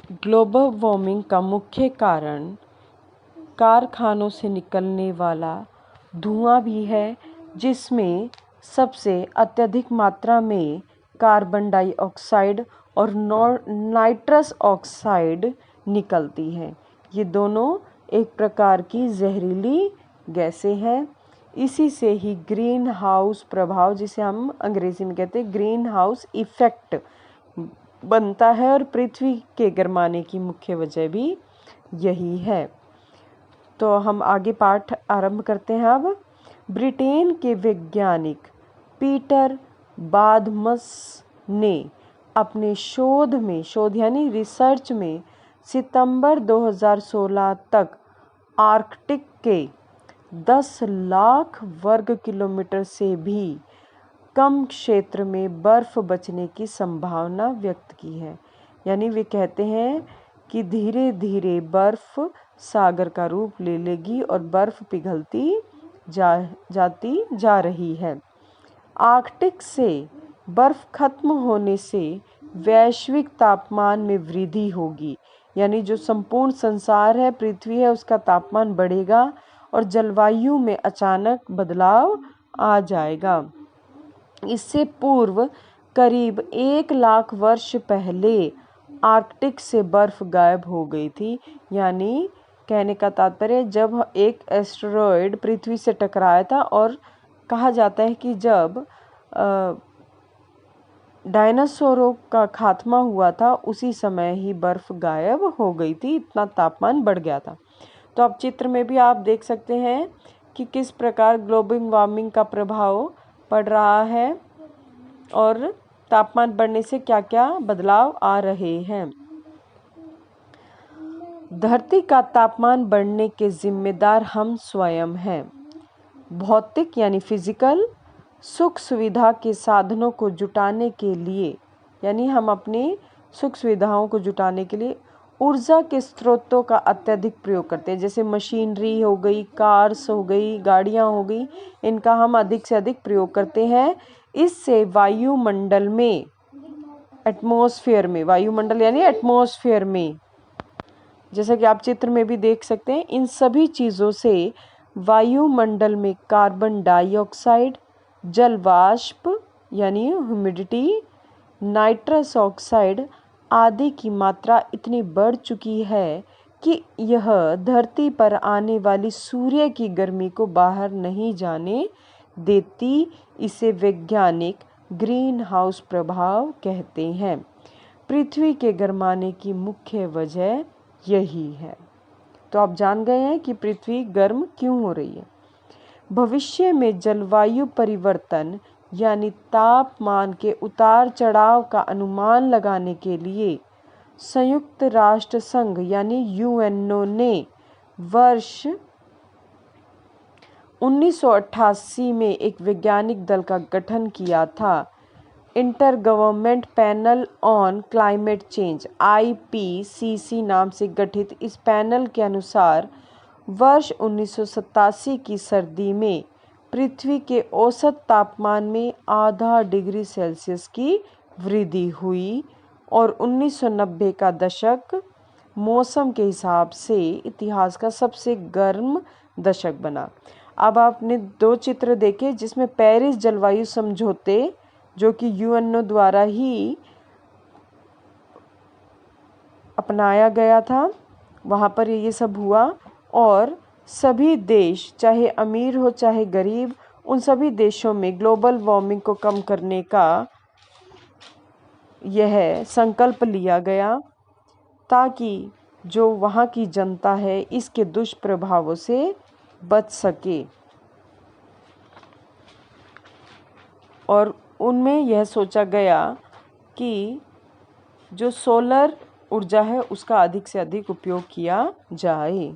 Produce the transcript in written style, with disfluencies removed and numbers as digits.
Global warming का मुख्य कारण कारखानों से निकलने वाला धुआं भी है, जिसमें सबसे अत्यधिक मात्रा में कार्बन डाइऑक्साइड और नाइट्रस ऑक्साइड निकलती है। ये दोनों एक प्रकार की जहरीली गैसें हैं। इसी से ही ग्रीन हाउस प्रभाव, जिसे हम अंग्रेजी में कहते हैं ग्रीन हाउस इफेक्ट, बनता है और पृथ्वी के गर्माने की मुख्य वजह भी यही है। तो हम आगे पाठ आरंभ करते हैं। अब ब्रिटेन के वैज्ञानिक पीटर बाथमस ने अपने शोध यानी रिसर्च में सितंबर 2016 तक आर्कटिक के 10 लाख वर्ग किलोमीटर से भी कम क्षेत्र में बर्फ बचने की संभावना व्यक्त की है। यानी वे कहते हैं कि धीरे धीरे बर्फ सागर का रूप ले लेगी और बर्फ पिघलती जाती जा रही है। आर्कटिक से बर्फ खत्म होने से वैश्विक तापमान में वृद्धि होगी। यानी जो संपूर्ण संसार है, पृथ्वी है, उसका तापमान बढ़ेगा और जलवायु में अचानक बदलाव आ जाएगा। इससे पूर्व करीब 1 लाख वर्ष पहले आर्कटिक से बर्फ गायब हो गई थी। यानी कहने का तात्पर्य, जब एक एस्टेरॉयड पृथ्वी से टकराया था और कहा जाता है कि जब डायनासोरों का खात्मा हुआ था, उसी समय ही बर्फ गायब हो गई थी, इतना तापमान बढ़ गया था। तो अब चित्र में भी आप देख सकते हैं कि किस प्रकार ग्लोबल वार्मिंग का प्रभाव पड़ रहा है और तापमान बढ़ने से क्या क्या बदलाव आ रहे हैं। धरती का तापमान बढ़ने के जिम्मेदार हम स्वयं हैं। भौतिक यानी फिजिकल सुख सुविधा के साधनों को जुटाने के लिए, यानी हम अपनी सुख सुविधाओं को जुटाने के लिए ऊर्जा के स्रोतों का अत्यधिक प्रयोग करते हैं। जैसे मशीनरी हो गई, कार्स हो गई, गाड़ियाँ हो गई, इनका हम अधिक से अधिक प्रयोग करते हैं। इससे वायुमंडल में, वायुमंडल यानी एटमॉस्फेयर में, जैसा कि आप चित्र में भी देख सकते हैं, इन सभी चीज़ों से वायुमंडल में कार्बन डाइऑक्साइड, जल वाष्प यानी ह्यूमिडिटी, नाइट्रस ऑक्साइड आदि की मात्रा इतनी बढ़ चुकी है कि यह धरती पर आने वाली सूर्य की गर्मी को बाहर नहीं जाने देती। इसे वैज्ञानिक ग्रीन हाउस प्रभाव कहते हैं। पृथ्वी के गर्माने की मुख्य वजह यही है। तो आप जान गए हैं कि पृथ्वी गर्म क्यों हो रही है। भविष्य में जलवायु परिवर्तन यानी तापमान के उतार चढ़ाव का अनुमान लगाने के लिए संयुक्त राष्ट्र संघ यानी यूएनओ ने वर्ष 1988 में एक वैज्ञानिक दल का गठन किया था। Inter government panel on climate change IPCC नाम से गठित इस पैनल के अनुसार वर्ष 1987 की सर्दी में पृथ्वी के औसत तापमान में आधा डिग्री सेल्सियस की वृद्धि हुई और 1990 का दशक मौसम के हिसाब से इतिहास का सबसे गर्म दशक बना। अब आपने 2 चित्र देखे जिसमें पेरिस जलवायु समझौते, जो कि यूएनओ द्वारा ही अपनाया गया था, वहाँ पर ये सब हुआ और सभी देश, चाहे अमीर हो चाहे गरीब, उन सभी देशों में ग्लोबल वार्मिंग को कम करने का यह संकल्प लिया गया ताकि जो वहाँ की जनता है इसके दुष्प्रभावों से बच सके। और उनमें यह सोचा गया कि जो सोलर ऊर्जा है उसका अधिक से अधिक उपयोग किया जाए।